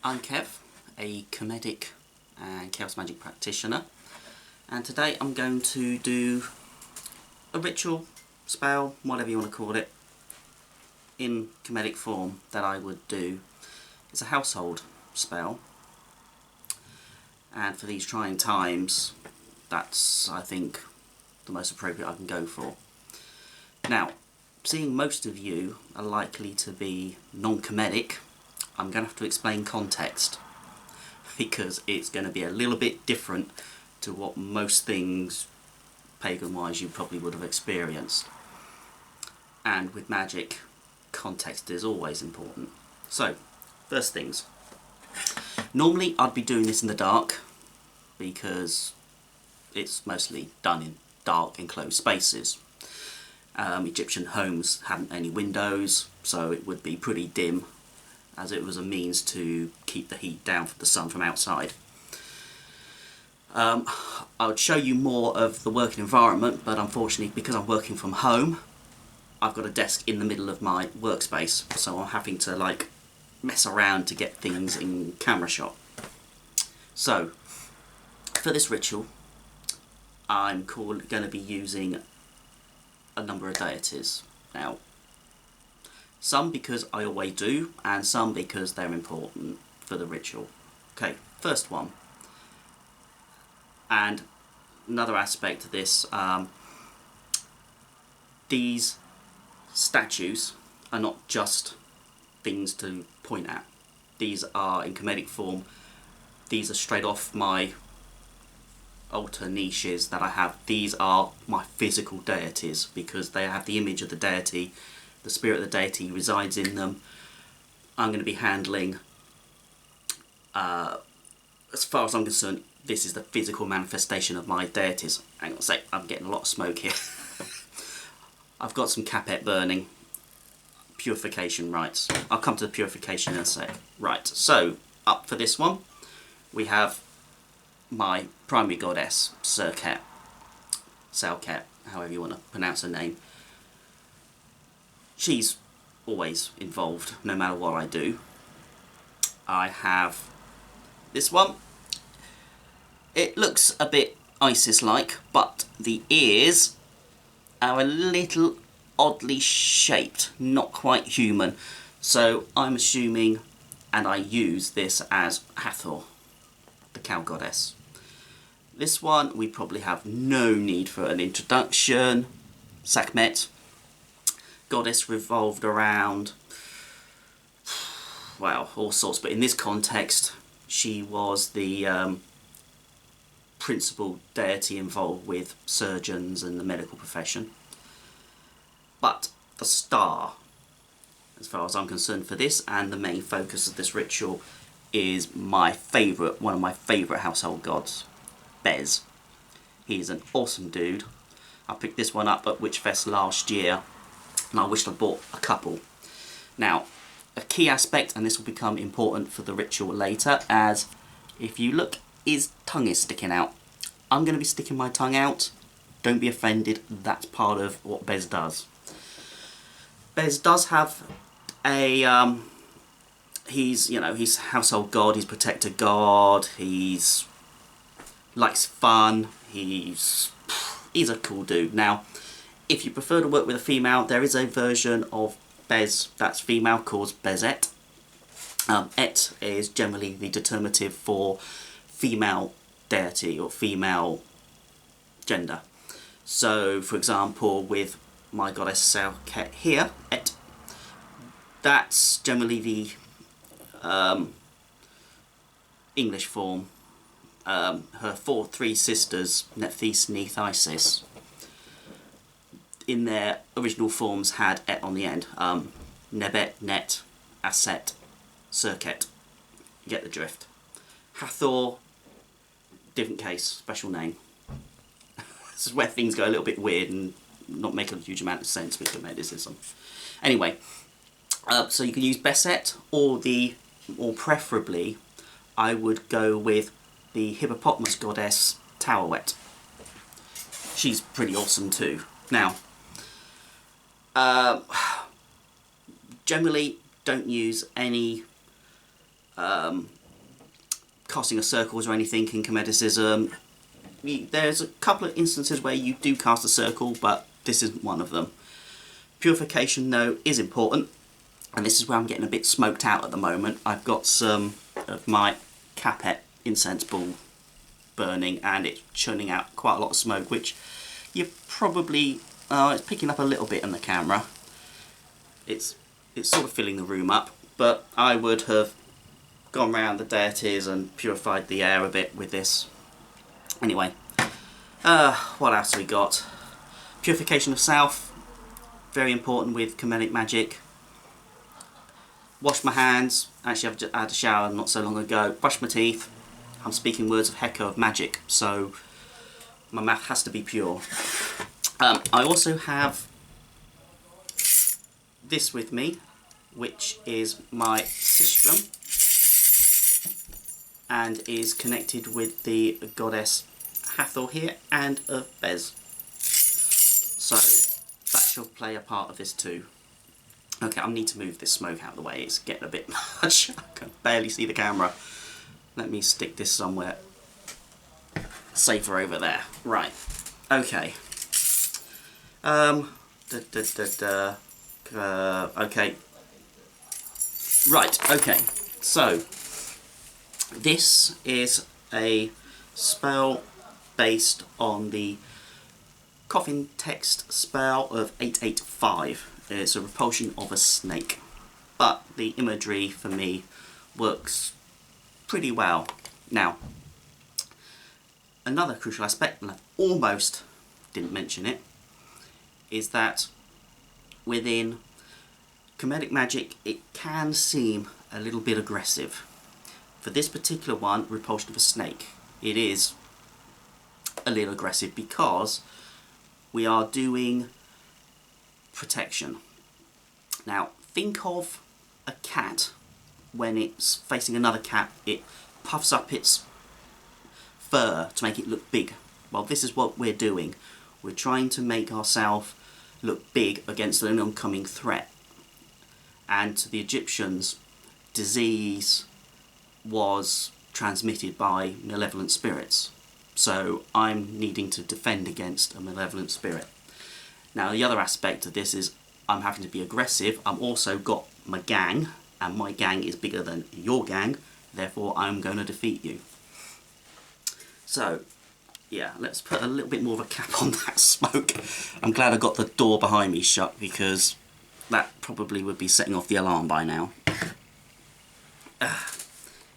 I'm Kev, a Kemetic and Chaos Magic practitioner, and today I'm going to do a ritual, spell, whatever you want to call it, in Kemetic form that I would do. It's a household spell, and for these trying times, that's, I think, the most appropriate I can go for. Now, seeing most of you are likely to be non-Kemetic, I'm going to have to explain context, because it's going to be a little bit different to what most things pagan-wise you probably would have experienced. And with magic, context is always important. So, first things. Normally I'd be doing this in the dark, because it's mostly done in dark, enclosed spaces. Egyptian homes hadn't any windows, so it would be pretty dim, as it was a means to keep the heat down from the sun from outside. I would show you more of the working environment, but unfortunately, because I'm working from home, I've got a desk in the middle of my workspace, so I'm having to like mess around to get things in camera shot. So, for this ritual, I'm going to be using a number of deities. Now, some because I always do, and some because they're important for the ritual. Okay, first one. And another aspect of this, these statues are not just things to point at. These are in Kemetic form. These are straight off my altar niches that I have. These are my physical deities, because they have the image of the deity. The spirit of the deity resides in them. I'm going to be handling, as far as I'm concerned, this is the physical manifestation of my deities. Hang on a sec, I'm getting a lot of smoke here. I've got some capet burning. Purification rites. I'll come to the purification in a sec. Right, so up for this one, we have my primary goddess, Serket, Salket, however you want to pronounce her name. She's always involved, no matter what I do. I have this one. It looks a bit Isis-like, but the ears are a little oddly shaped, not quite human. So I'm assuming, and I use this as Hathor, the cow goddess. This one we probably have no need for an introduction. Sekhmet, goddess revolved around, well, all sorts, but in this context she was the principal deity involved with surgeons and the medical profession. But the star, as far as I'm concerned for this, and the main focus of this ritual, is my favourite, one of my favourite household gods, Bez. He's an awesome dude. I picked this one up at Witchfest last year, and I wished I bought a couple. Now, a key aspect, and this will become important for the ritual later, as if you look, his tongue is sticking out. I'm going to be sticking my tongue out. Don't be offended, that's part of what Bez does. Bez does have a, he's household god, he's protector god, he's likes fun, he's a cool dude. Now, if you prefer to work with a female, there is a version of Bez that's female called Bezet. Et is generally the determinative for female deity or female gender. So, for example, with my goddess Salket here, Et, that's generally the English form. Her three sisters, Nephthys, Neith, Isis, in their original forms had Et on the end. Nebet, Net, Aset, Serket. You get the drift. Hathor, different case, special name. This is where things go a little bit weird and not make a huge amount of sense with Kemeticism. Anyway, so you can use Beset, or preferably, I would go with the hippopotamus goddess Taweret. She's pretty awesome too. Now, generally don't use any casting of circles or anything in Kemeticism. There's a couple of instances where you do cast a circle, but this isn't one of them. Purification, though, is important, and this is where I'm getting a bit smoked out at the moment. I've got some of my Capet incense ball burning, and it's churning out quite a lot of smoke, which you probably... it's picking up a little bit on the camera. It's sort of filling the room up, but I would have gone around the deities and purified the air a bit with this. Anyway, what else have we got? Purification of self, very important with Kemetic magic. Wash my hands. Actually, I've just had a shower not so long ago. Brush my teeth. I'm speaking words of Heka of magic, so my mouth has to be pure. I also have this with me, which is my sistrum, and is connected with the goddess Hathor here and of Bez. So that shall play a part of this too. Okay, I need to move this smoke out of the way. It's getting a bit much. I can barely see the camera. Let me stick this somewhere safer over there. Right. Okay. Okay. Right. Okay. So this is a spell based on the coffin text spell of 885. It's a repulsion of a snake, but the imagery for me works pretty well. Now, another crucial aspect, and I almost didn't mention it, is that within Kemetic magic it can seem a little bit aggressive. For this particular one, repulsion of a snake, it is a little aggressive because we are doing protection. Now, think of a cat. When it's facing another cat, it puffs up its fur to make it look big. Well, this is what we're doing. We're trying to make ourselves look big against an oncoming threat. And to the Egyptians, disease was transmitted by malevolent spirits. So I'm needing to defend against a malevolent spirit. Now, the other aspect of this is I'm having to be aggressive. I'm also got my gang, and my gang is bigger than your gang, therefore I'm going to defeat you. So, yeah, let's put a little bit more of a cap on that smoke. I'm glad I got the door behind me shut, because that probably would be setting off the alarm by now.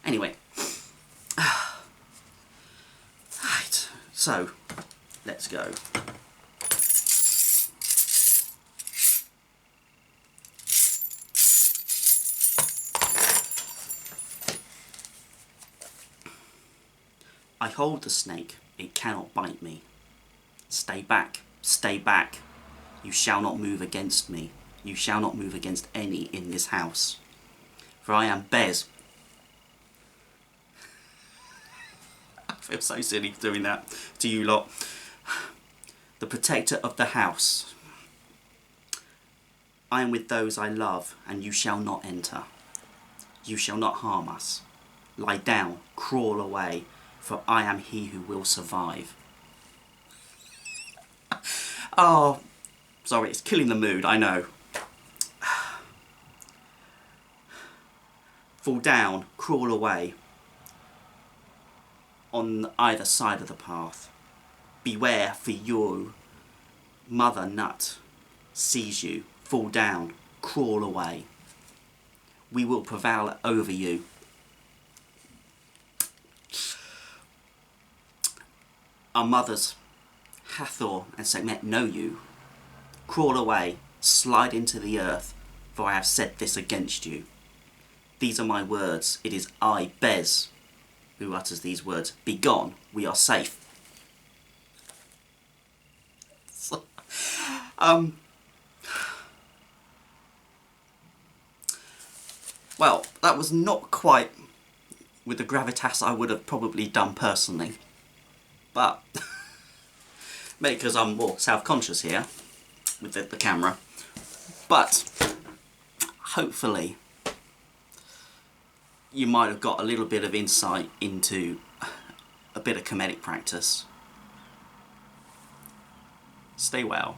Anyway. Right, so, let's go. I hold the snake, it cannot bite me. Stay back, stay back. You shall not move against me. You shall not move against any in this house. For I am Bez. I feel so silly doing that to you lot. The protector of the house. I am with those I love, and you shall not enter. You shall not harm us. Lie down, crawl away. For I am he who will survive. Oh, sorry, it's killing the mood, I know. Fall down, crawl away. On either side of the path. Beware, for you, Mother Nut sees you. Fall down, crawl away. We will prevail over you. Our mothers, Hathor and Sekhmet, know you. Crawl away, slide into the earth, for I have said this against you. These are my words. It is I, Bez, who utters these words. Begone, we are safe. Well, that was not quite with the gravitas I would have probably done personally. But, maybe because I'm more self-conscious here with the camera. But, hopefully, you might have got a little bit of insight into a bit of Kemetic practice. Stay well.